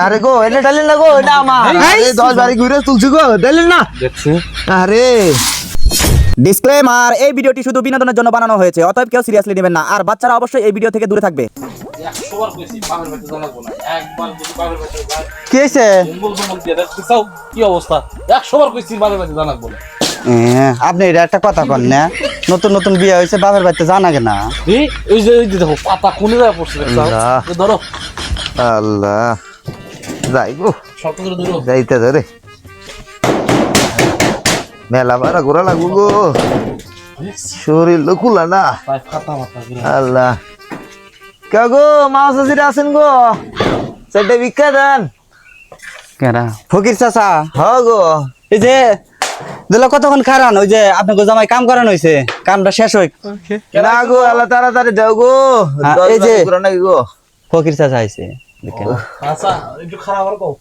আরে গো এটা ডালেন না গো, এটা আমার। আরে 10 বাড়ি ঘুরে তুলছি গো, ডালেন না দেখছে। আরে ডিসক্লেমার, এই ভিডিওটি শুধু বিনোদনের জন্য বানানো হয়েছে, অতএব কেউ সিরিয়াসলি নেবেন না। আর বাচ্চারা অবশ্যই এই ভিডিও থেকে দূরে থাকবে। 100 বার কইছি বাবার বাড়িতে জানাবো না, একবার যদি বাবার বাড়িতে যায় কি হইছে? জঙ্গল দিয়ে দেখতেছাও কি অবস্থা। 100 বার কইছি বাবার বাড়িতে জানাবো না। আপনি এটা একটা কথা কন না, নতুন নতুন বিয়ে হয়েছে বাবার বাড়িতে জানা গে না। এই যে দেখো পাতা কোনে যায় পড়ছে দেখছাও। আল্লাহ। ধরো আল্লাহ যাই গো, শক্ত করে ধরো। যাইতে ধরে মেলা বারা ঘোরা লাগবো গো, শরীর লকুলা না। তাই ফাটা মাথা করে আল্লাহ কে গো, মাছ হাজিরা আছেন গো, চারটে ভিক্ষা দেন। কেরা ফকির চাচা? হ গো, এই যে দিল কতক্ষণ খারান, ওই যে আপনাকে জামাই কাম করানো হয়েছে, কামটা শেষ হই। না গো, আল্লাহ তাড়াতাড়ি দাও গো। হ্যাঁ, 10 এই যে- বাড়ি ঘোরা নাকি গো। ফকির চাচা আইছে। আচ্ছা একটু খারাপ আর কও।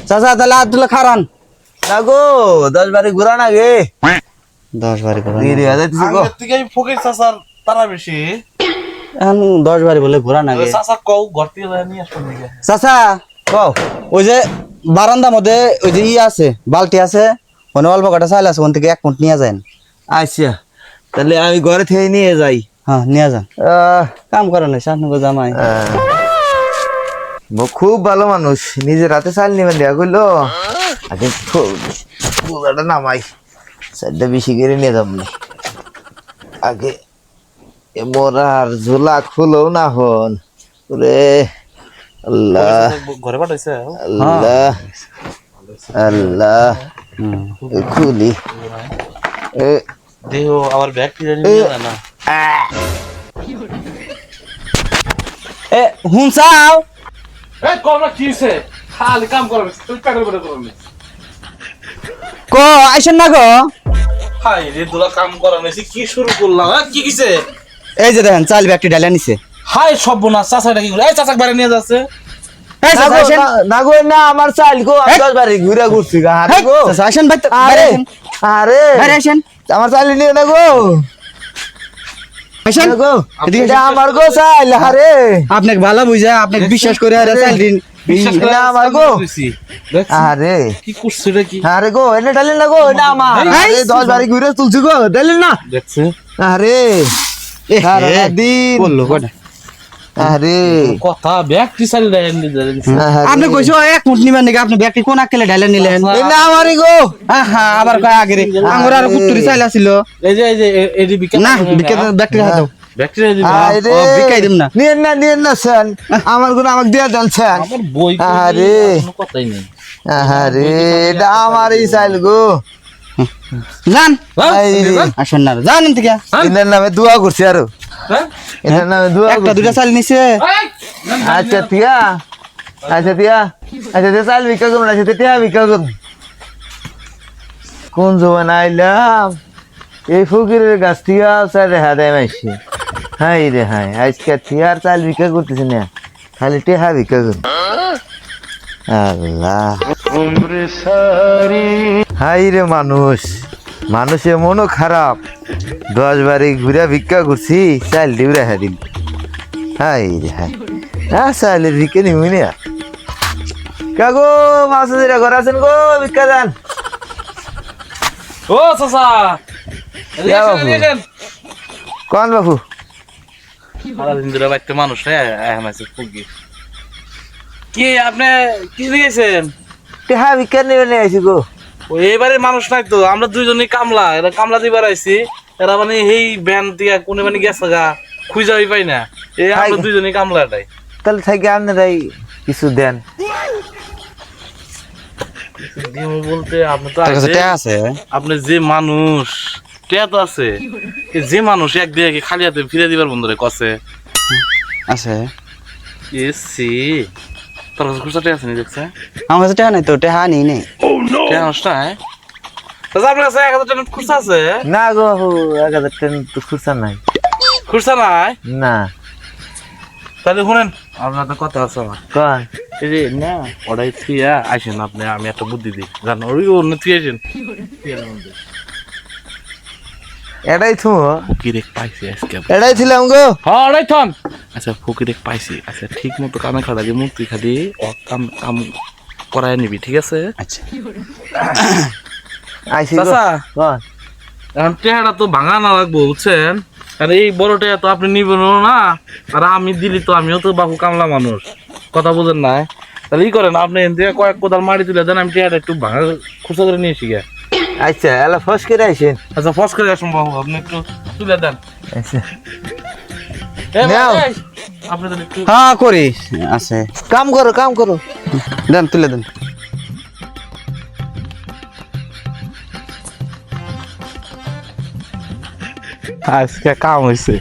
চাচা তাহলে আব্দুল্লাহ খারান। না গো, 10 বাড়ি ঘোরা নাকি 10 বাড়ি করে দেরি হয়ে যাইতেছে গো। আগের থেকে এই ফকির চাচার তারা বেশি। এখন 10 বাড়ি বলে ঘোরা না গে। চাচা কও ঘর থেকে নিয়ে আসবেন নাকি? চাচা কও ওই যে বারান্দার মধ্যে ওই যে আছে বালতি আছে, ওখানে অল্প কটা চাল আছে, ওখান থেকে 1 মুঠ নিয়ে যান। আচ্ছা তাহলে আমি ঘরে থেকে নিয়ে যাই। হ্যাঁ নিয়ে যান, কাম করানো হয়েছে আপনাকে জামাই। খুব ভালো মানুষ, নিজের হাতে চাল নিবেন দেয়া করলো। আগে পুরাটা নামাই, চারটা বেশি করে নিয়ে যাবো না। আগে এ মোরার ঝোলা খুলো না হন রে। আল্লাহ ঘরে পাঠাইছে। আল্লাহ আল্লাহ, এ খুলি এ দেহ আবার ব্যাগ কি জানি নিয়ে যায় না। এ হুনসাও এই কম না কিছে খালি কাম করবে তুই কাকে বলে করবে। ক আইছেন না গো? হাই রে দুলা কাম করা নেছি কি শুরু করলাম। কি কিছে? এই যে দেখেন চাল ব্যাগটি ডালে নিছে। হাই সব না চাচাটা কি করে এই চাচাক বাইরে নিয়ে যাচ্ছে। এই না চাচা গো, আইছেন। না গো, না আমার চাল গো, আমি 10 বাড়ি ঘুরে ঘুরছি গা হাতে গো। চাচা আইছেন ভাই, আরে আরে বাইরে আইছেন। আমার চাল নিয়ে না গো। আইছেন গো এটা আমার গো চাল। আরে আপনাকে ভালো বুঝা, আপনাকে বিশ্বাস করে আর চাল দিন। বিশ্বাস করে না আমার গো। দেখছি আরে কি করছে রে কি আরে গো এটা ডালেন না গো, এটা আমার। আরে 10 বাড়ি ঘুরে তুলছি গো, ডালেন না। দেখছে আরে সারাদিন বললো কটা আরে কথা ব্যাগ কি চালি দেয় আপনি কইছো 1 মুঠ নিবেন নাকি? আপনি ব্যাগটি কোন আকেলে ডালে নিলেন? এটা আমারই গো। আহা আবার কয় আগে রে আঙ্গুর আর কুত্তুরি চাইল আছিল এই যে এডি বিকা না। ব্যাগটি হাতে দাও। ব্যাকটেরিয়া দিবা আরে ও, বিকাই দিম না। নিয়েন না স্যার, আমার গুণ আমাকে দিয়ে দেন স্যার। আমার বই আরে। কোনো কথাই নেই। আরে এটা আমারই চাল গো। জান এই রে, আসেন না জানেন থেকে এনার নামে দোয়া করছি আরো, হ্যাঁ এনার নামে দোয়া একটা করছি। দুটা চাল নিছে। আচ্ছা তিয়া, আচ্ছা তিয়া চাল বিক্রি করুন, আচ্ছা তিয়া বিক্রি করুন। কোন জমান আইলাম, এই ফকিরের গাছ থিয়া চাল রেহা দেয় মাইছে। হাই রে হাই, আজকে থিয়ার চাল বিক্রি করতেছি না, খালি টেহা বিক্রি করুন। আল্লাহ হাই রে মানুষ, মানুষের মনও খারাপ। 10 বাড়ি ঘুরে ভিক্ষা করছি, চাল ডিউরা হ্যাঁ দিল। হাই রে হাই, চালের ভিক্ষা নিবি না। কাগো মাছ ঘরে আছেন গো, ভিক্ষা দেন। ও চাচা ইয়া বাবু। কোন বাবু? সারাদিন ধরে বাড়িতে মানুষ এখন আছে ফুকি। কি আপনি কি দিয়েছেন? টেহা ভিক্ষা নিবে নিয়ে আইছি গো। ও এবারে মানুষ নাই তো, আমরা দুইজনই কামলা, এরা কামলা দিবার আইছি। এরা মানে এই ব্যান দিয়া কোনে মানে গেছে গা, খুঁজা পাই না। এই আমরা দুইজনই কামলাটাই। তাহলে থাকি আপনারাই কিছু দেন। দিন বলতে আপনি তো তোর কাছে আইছেন, টাকা আছে? আপনি যে মানুষ টেয়া তো আছে, এই যে মানুষ এক দিয়ে কি খালি হাতে ফিরে দিবার বন্ধুরে কছে আছে। এসি তোর কাছে খুচরা টেয়া আছে নি দেখছে? আমার কাছে টাকা নাই তো, টাকা নেই নেই। টেয়া নষ্ট হয় তাহলে আপনার কাছে 1000 টাকা খুচরা আছে? না গো বাবু, 1000 টাকা তো খুচরা নাই। খুচরা নাই? না তাহলে শুনেন আপনার একটা কথা আছে আমার। কন এই যে না ওরাই থুইয়া আসেন আপনি, আমি একটা বুদ্ধি দিই জান, ওই অন্য থুই আসেন। এটাই তুমি ফকিরে পাইছি আজকে এটাই ছিলাম গো। হ্যাঁ রাইথন আচ্ছা ফকিরে পাইছি আচ্ছা ঠিক মতো কামে খাড়া দিয়ে মুক্তি খালি ও কাম কাম করায় নিবি ঠিক আছে আচ্ছা আইসি গো চাচা কোন? এখন টেহাটা তো ভাঙা না লাগবো বুঝছেন আর এই বড় টেহা তো আপনি নিবেন না আর আমি দিলি তো আমিও তো বাবু কামলা মানুষ কথা বুঝেন না তাহলে ই করেন আপনি এন থেকে কয়েক কোদাল মারি তুলে দেন আমি টেহাটা একটু ভাঙা খুচা করে নিয়ে এসি গে। আচ্ছা এলা ফস করে আইসেন। আচ্ছা ফস করে আসুন বাবু আপনি একটু তুলে দেন আচ্ছা এ নাও। ভাই, আপনি তাহলে একটু হ্যাঁ করি আছে কাম করো কাম করো। দেন তুলে দেন আজকে কাম হয়েছে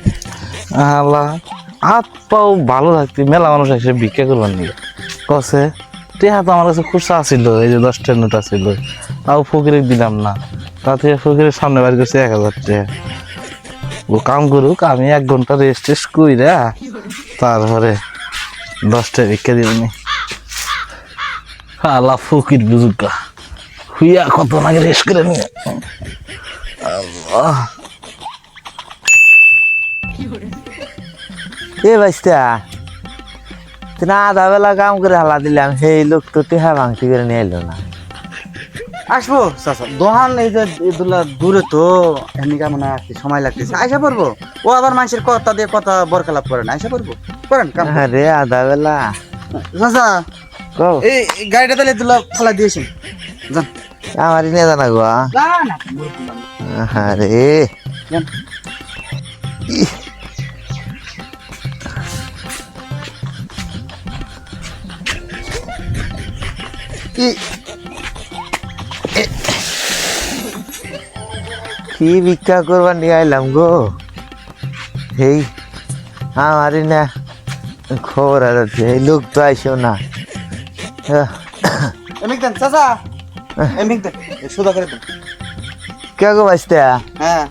আল্লাহ হাত পাও ভালো থাকতে মেলা মানুষ এসে ভিক্ষা করবার নিয়ে কসে টেহা তো আমার কাছে খুচরা আছিল এই যে 10 টাকার নোট আছিল তাও ফকিরে দিলাম না তাতে ফকিরের সামনে বাড়ি করছে 1000 টাকা ও কাম করুক আমি 1 ঘন্টা রেস্ট টেস্ট কইরা তারপরে 10 টাকা ভিক্ষা দিবনি আল্লাহ ফকির বুঝুকা হুইয়া কত নাকি রেস্ট করে নিয়ে আল্লাহ এ বাইস্তা তুই না আধা বেলা কাম করে হালা দিলাম সেই লোক তো টেহা ভাঙতি করে নিয়ে এলো না। আসবো চাচা দোহান এই যে এগুলা দূরে তো এমনি কেমন আসতে সময় লাগতেছে আইসা পড়বো ও আবার মানুষের কথা দিয়ে কথা বরকালাপ করে না আইসা পড়বো করেন কাম করেন। আরে আধা বেলা চাচা কো এই গাড়িটা তাহলে দুলা ফেলা দিয়েছি যান আমারই নিয়ে জানা গো। আরে যান। কি ভিক্ষা করবার নিয়ে আইলাম গো। এই আমারই না খবর আছে এই লোক তো আইসো না। এমনি দেন চাচা এমনি দেন সুদা করে দেন কে গো বাইস্তা হ্যাঁ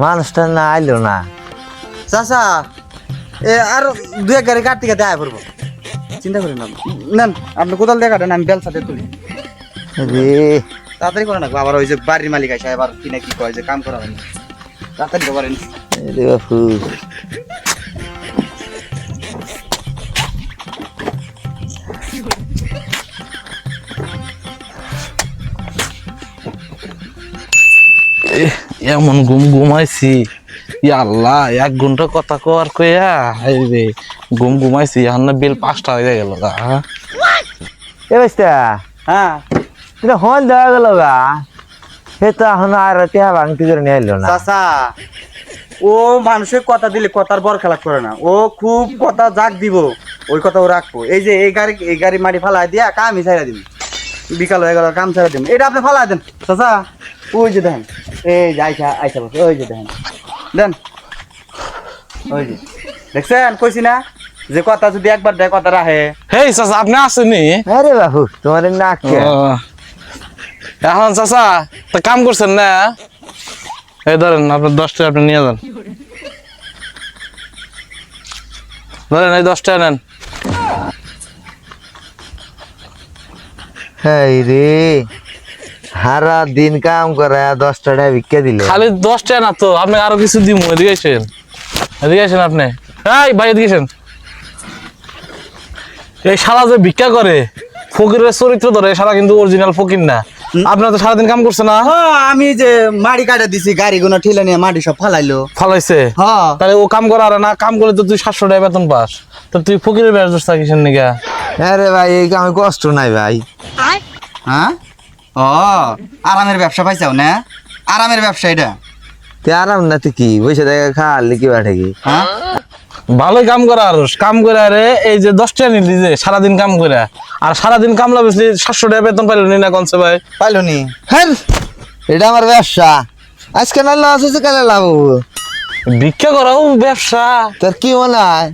মানুষটা না আইলো না। চাচা এ আর দু এক গাড়ি কাট থেকে দেয় পড়বো চিন্তা করেন না নেন আপনি কোদাল দিয়ে কাটেন আমি বেল সাথে তুলি রে তাড়াতাড়ি করে না আবার ওই যে বাড়ির মালিক আসে আবার কি না কি কয় যে কাম করা হয় না তাড়াতাড়ি করেন রে বাপু এমন ঘুমাইছি আল্লাহ 1 ঘন্টা কথা কর কইয়া এই রে ঘুমাইছি এখন না বিল 5টা হয়ে গেল গা এ বাইস্তা হ্যাঁ এটা হল দেওয়া গেল গা সে তো এখন আর টেহা ভাঙতি করে নিয়ে এলো না। চাচা ও মানুষের কথা দিলে কথার বর খেলা করে না ও খুব কথা জাগ দিব ওই কথা ও রাখবো এই যে এই গাড়ি মাটি ফালাই দিয়া কামই ছাইরা দিব বিকাল হয়ে গেল কাম ছাইরা দিব এটা আপনি ফালাই দেন চাচা ওই যে দেখেন এই যে আইসা বসে ওই যে দেখেন দেন ওই যে দেখছেন কইছি না যে কথা যদি একবার দেয় কথা রাখে হেই চাচা আপনি আসেনি আরে বাপু তোমার নাক কে? এখন চাচা তা কাম করছেন না এই ধরেন আপনার 10 টাকা আপনি নিয়ে যান ধরেন এই 10 টাকা নেন এই রে সারা দিন কাম করে 10 টাকা ভিক্ষা দিল। খালি 10 টাকা না তো আপনি আরো কিছু দিব এদিকে আসেন আপনি এই ভাই এদিকে আসেন এই শালা যে ভিক্ষা করে ফকিরের চরিত্র ধরে শালা কিন্তু অরিজিনাল ফকির না আপনার তো সারাদিন কাম করছে না আমি যে মাটি কাটা দিছি গাড়ি গুলো ঠেলে নিয়ে মাটি সব ফালাইলো ফালাইছে হ্যাঁ তাহলে ও কাম করা আর না কাম করলে তো তুই 700 টাকা বেতন পাস তো তুই ফকিরের বেতন থাকিস নাকি আরে ভাই এই কামে কষ্ট নাই ভাই। হ্যাঁ ও আরামের ব্যবসা পাইছাও না আরামের ব্যবসা এটা তে আরাম না তো কি বসে দেখা খালি কি বাটে কি। হ্যাঁ ভালোই কাম করা আর কাম করে আরে এই যে 10 টাকা নিলি যে সারাদিন কাম করে আর সারাদিন কামলা বেশি 700 টাকা বেতন পাইলো নি না কোনছে ভাই পাইলো নি হ্যাঁ এটা আমার ব্যবসা আজকে না লস হচ্ছে কালে লাভ হবো। ভিক্ষা করাও ব্যবসা তোর কি মনে হয়?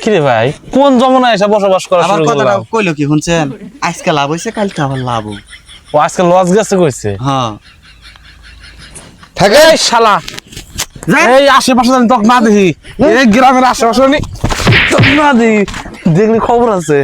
কি রে ভাই কোন জমানায় এসে বসবাস করা আমার শুরু কথাটা করলাম কইলো কি শুনছেন আজকে লাভ হইছে কালকে আবার লাভ হইব। ও আজকে লস গেছে কইছে হ্যাঁ থাকে এই শালা এই আশেপাশে জানি তোকে না দেখি এই গ্রামের আশেপাশে নি তোকে না দেখি দেখলি খবর আছে